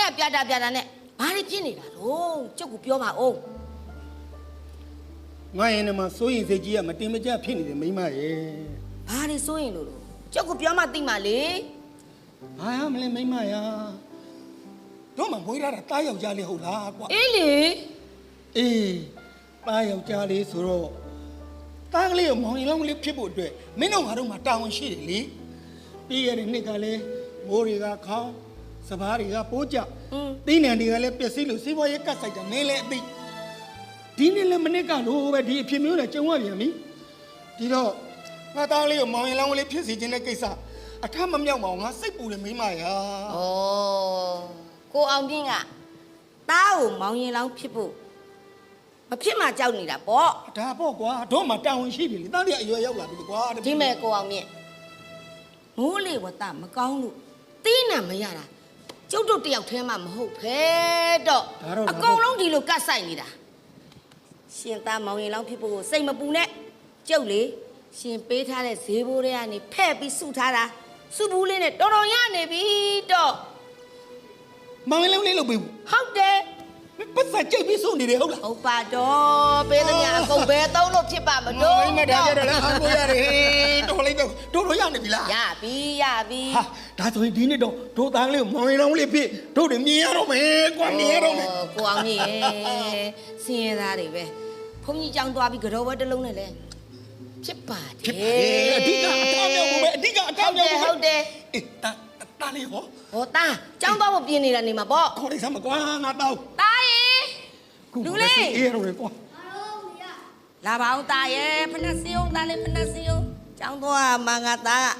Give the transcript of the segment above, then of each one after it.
ကပြတာနဲ့ဘာတွေဖြစ်နေတာတော့ကျုပ်ကပြောပါဦးငါရင်မှာစိုးရင်စိတ်ကြီးကမတင်မကျဖြစ်နေတယ်မိမရဲ့ဘာတွေစိုးရင်လို့ကျုပ်ကပြောမှသိမှလေဘာမလဲမိမရတို့မှမွေးရတာတားယောက်ျားလေးဟုတ်လားကွာအေးလေအေးတားယောက်ျားလေးဆိုတော့တားကလေးကိုမောင်ရင်လောင်းကလေးဖြစ်ဖို့အတွက်မင်းတို့ငါတို့မှတာဝန်ရှိတယ်လေပြီးရတဲ့နှစ်ကလည်းမိုးတွေကခေါင်းစပားတွေကပိုးကြသီးနှံတွေကလည်းပျက်စီးလို့စီးပွားရေးကတ်ဆိုင်တာနင်းလည်းအသိဒီနေ့လည်းမနစ်ကတော့ပဲဒီအဖြစ်မျိုးနဲ့ကြုံရပြန်ပြီဒီတော့ငါသားလေးကိုမောင်ရင်လောင်းကလေးဖြစ်စီခြင်းတဲ့ကိစ္စအထမမြောက်မအောင်ငါစိတ်ပူတယ်မိမရာဩကိုအောင်ပြင်းကတားကိုမောင်ရင်လောင်းဖြစ်ဖို့မဖြစ်မှကြောက်နေတာပေါ့ဒါပေါ့ကွာတို့မှတာဝန်ရှိပြီလေတားလေးအရွယ်ရောက်လာပြီကွာဒီမဲ့ကိုအောင်မြင့်မိုးလေဝတမကောင်းလို့တီးနံမရတာကျုပ်တို့တယောက်တည်းမှမဟုတ်ဖဲတော့အကုန်လုံးဒီလိုကတ်ဆိုင်နေတာရှင်သားမောင်ရင်လောင်းဖြစ်ဖို့စိတ်မပူနဲ့ကျုပ်လေရှင်ပေးထားတဲ့ဈေးဘိုးတွေကနေဖဲ့ပြီးစုထားတာစုဘူးလေးနဲ့တော်တော်ရနေပြီတော့မောင်ရင်လောင်းလေးလုပ်ပေးဘူးဟုတ်တယ်ပတ်စံကြိတ်ပြီးစုနေတယ်ဟုတ်လားဟုတ်ပါတော့ပေးသမျှအကုန်ဘယ်သုံးလို့ဖြစ်ပါမလို့မင်းမဒါကြတယ်လားဟာကိုရတယ်တော်လိုက်တော့တော်ရနေပြီလားရပြီဟာဒါဆိုရင်ဒီနေ့တော့တို့သားလေးကိုမောင်ရင်လောင်းလေးဖြစ်တို့တွေမြင်ရတော့မယ်ကွာမြင်ရတော့မယ်ကိုအောင်ကြီးရဲ့စင်းရဲသားတွေပဲဘုန်းကြီးကြောင်းသွားပြီးကြောဘွဲတစ်လုံးနဲ့လဲဖြစ်ပါတယ်အဓိကအထောက်အပံ့ကိုပဲအဓိကအထောက်အပံ့ကိုဟုတ်တယ်အေးတာလေးဟောတာကြောင်းသွားဖို့ပြင်နေတာနေမှာပေါ့ခေါ်လိုက်စမ်းမကွာငါတော့တာရေလူလေးအေးရောကွာလာပါဦးတာရေဖနက်စီအောင်တာလေးဖနက်စီအောင်ကြောင်းသွားမှာငါသား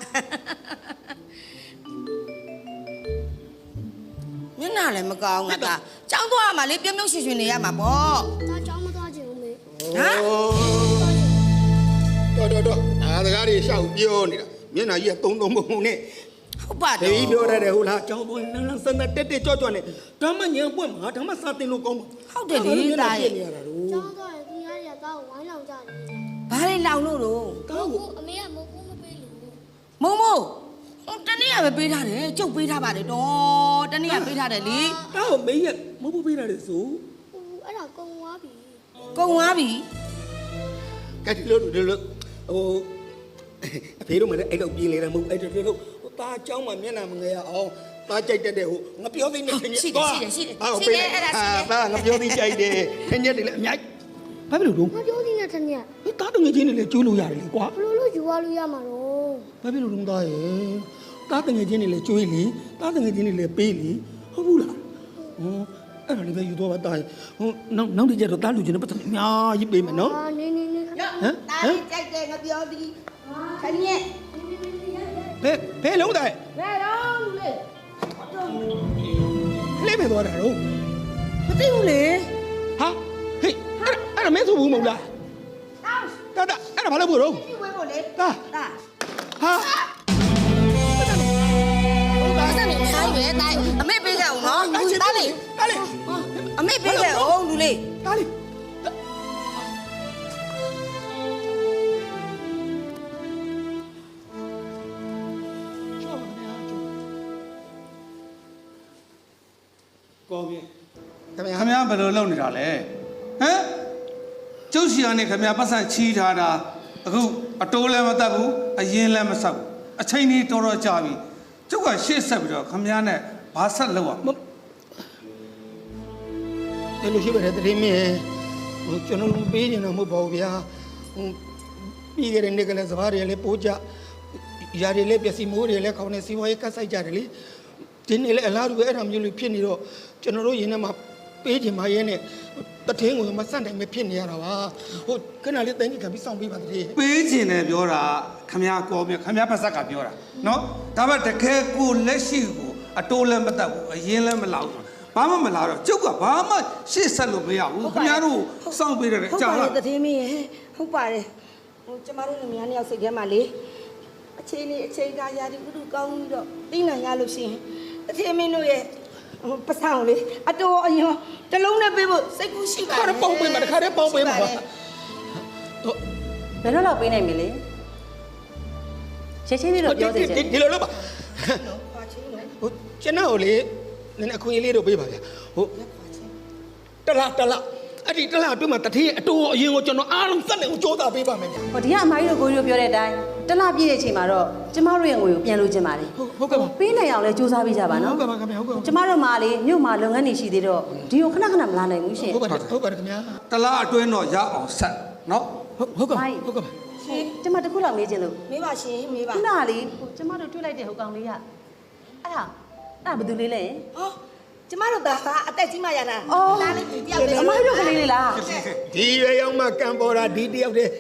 မျက်နှာလည်းမကောင်းငါသားကြောင်းသွားမှာလေပြုံးပြုံးရွှင်ရွှင်နေရမှာပေါ့တာကြောင်းမသွားချင်ဘူးမေဟမ်တော့ဒါတကားတွေရှောက်ပြောနေတာမျက်နှာကြီးကတုံပုံနဲ့ဟုတ်ပါတယ်ဒီပြောရတယ်ဟုတ်လားကြောင်းပွင့်နန်းနန်းစမ်းတက်ကြော့နဲ့ဓမ္မညံပွင့်မှာဓမ္မစာတင်လို့ကောင်းမှာဟုတ်တယ်လေတာရဲ့ကြောင်းတော့ရင်ဒီရတဲ့ကောင်းဝိုင်းလောင်ကြတယ်ဘာလဲလောင်လို့တော့ကောင်းကိုအမေကမဟုတ်ဘူးမပေးလို့မို့တနေ့ကပဲပေးထားတယ်ကျုပ်ပေးထားပါတယ်တော့တနေ့ကပေးထားတယ်လေတောက်မင်းရဲ့မဟုတ်ဘူးပေးထားတယ်ဆိုအဲ့ဒါကုံသွားပြီကဲဒီလိုဟိုအဖေတို့မလည်းအဲ့တော့ပြင်းလေတယ်မဟုတ်အဲ့တို့တာအကြောင်းမှမျက်နှာမငယ်ရအောင်တာကြိုက်တတ်တဲ့ဟိုငါပြောသိနေခင်ရှိတယ်အဲ့ဒါရှိတယ်တာငါပြောသိကြိုက်တယ်ခင်ညက်တွေလည်းအများကြီးဘာဖြစ်လို့တော့ငါပြောသိနေခင်ညက်ဟိုတာတငယ်ချင်းတွေလည်းကျိုးလို့ရတယ်လေကွာဘလို့လို့ယူရလို့ရမှာတော့ဘာဖြစ်လို့တော့တာရဲ့တာတငယ်ချင်းတွေလည်းကျိုးလေတာတငယ်ချင်းတွေလည်းပေးလေဟုတ်ဘူးလားဟိုအဲ့ဒါလေးပဲယူတော့ပါတာဟိုနောက်တစ်ချက်တော့တာလူချင်းနဲ့ပတ်သက်အများကြီးပေးမယ်နော်နေဟမ်တာလေးကြိုက်တယ်ငါပြောသည်ခင်ညက်ဘယ်လုံးတိုင်ဘယ်တော့လူလေးပဲသွားတာတော့မသိဘူးလေဟာဟေးအဲ့ဒါမင်းဆိုဘူးမဟုတ်လားတာအဲ့ဒါဘာလို့ဘူးတော့ဒီဝဲဖို့လေတာဟာဘာစနေဆိုင်ပဲတိုင်းအမေပေးခဲ့အောင်နော်တားလေအမေပေးခဲ့အောင်လူလေးတားလေကောင်းပြီခင်ဗျားဘယ်လိုလုပ်နေတာလဲဟမ်ကျုပ်စီကနေခင်ဗျားပတ်စံချီးထားတာအခုအတိုးလည်းမတတ်ဘူးအရင်လည်းမဆက်ဘူးအချိန်ကြီးတော်တော်ကြာပြီကျုပ်ကရှေ့ဆက်ပြီးတော့ခင်ဗျားနဲ့ဘာဆက်လုပ်အောင်အဲ့လိုရှိပါတဲ့တည်းမင်းဟိုကျွန်တော်လုံးပေးနေတာမဟုတ်ပါဘူးဗျာဟိုပြီးကြတဲ့နေ့ကလည်းစဘာတွေလည်းပိုးကြຢာတွေလည်းပျက်စီးမိုးတွေလည်းခေါင်းနဲ့စီးပွားရေးကတ်ဆိုင်ကြတယ်လေဒီနေ့လည်းအလားတူပဲအဲ့ဒါမျိုးလေးဖြစ်နေတော့ကျွန်တော်တို့ရင်းထဲမှာပေးချင်မှရဲနဲ့တထင်းကိုမဆန့်တိုင်းပဲဖြစ်နေရတာပါဟိုခဏလေးတိုင်းခံပြီးစောင့်ပေးပါတည်းပေးချင်တယ်ပြောတာခမရကောမြခမရပါဇက်ကပြောတာနော်ဒါပေမဲ့တကယ်ကိုလက်ရှိကိုအတိုးလည်းမတတ်ဘူးအရင်လည်းမလောက်ဘူးဘာမှမလာတော့ကျုပ်ကဘာမှရှေ့ဆက်လို့မရဘူးခင်ဗျားတို့စောင့်ပေးတယ်ကြောက်လားတထင်းမင်းရဲ့ဟုတ်ပါတယ်ဟိုကျမတို့လူများနှစ်ယောက်စိတ်ထဲမှာလေအချိန်ကရာဒီဥဒုကောင်းပြီးတော့သိနိုင်ရလို့ရှိရင်တထင်းမင်းတို့ရဲ့ပဆောင်လေအတော်အရင်တလုံးနဲ့ပေးဖို့စိတ်ကူးရှိပါတယ်ခါပေါင်းပေးမှာတခါတည်းပေါင်းပေးမှာပါတော့ဘယ်တော့ပေးနိုင်မလဲချက်ချင်းလေးတော့ပြောသေးတယ်ဒီလိုလုပ်ပါဟိုကျွန်တော်လေ နည်းနည်းအခွင့်အရေးလေးတော့ပေးပါဗျာဟုတ်တလားအဲ့ဒီတလားအတွင်းမှာတထေးအတူအရင်ကိုကျွန်တော်အားလုံးစက်နေကိုစ조사ပေးပါမယ်ဗျာ ဟိုဒီကအမကြီးတို့ကိုကြီးတို့ပြောတဲ့အတိုင်းတစ်လပြည့်တဲ့အချိန်မှာတော့ကျမတို့ရဲ့ငွေကိုပြန်လို့ခြင်းပါလေ ဟုတ်ကဲ့ပါ ပေးနိုင်အောင်လဲစူးစမ်းပေးကြပါနော် ဟုတ်ကဲ့ပါခင်ဗျာဟုတ်ကဲ့ပါ ကျမတို့မှလေမြို့မှာလုပ်ငန်းတွေရှိသေးတော့ဒီကိုခဏခဏမလာနိုင်ဘူးရှင် ဟုတ်ပါတယ်ခင်ဗျာ တလားအတွင်းတော့ရအောင်ဆက်နော် ဟုတ်ကဲ့ပါ ရှင်ကျမတစ်ခုလောက်မေးချင်လို့ မေးပါရှင်မေးပါ ခုနကလေဟိုကျမတို့တွေ့လိုက်တဲ့ဟိုကောင်လေးကအဲ့ဒါဘယ်သူလေးလဲ ဟောကျမတို့ဒါကအသက်ကြီးမှရတာ အော် ဒါလေးတယောက်တည်း အမကြီးတို့ကလေးလေးလား ဒီရွယ်ရောက်မှကံပေါ်တာဒီတယောက်တည်း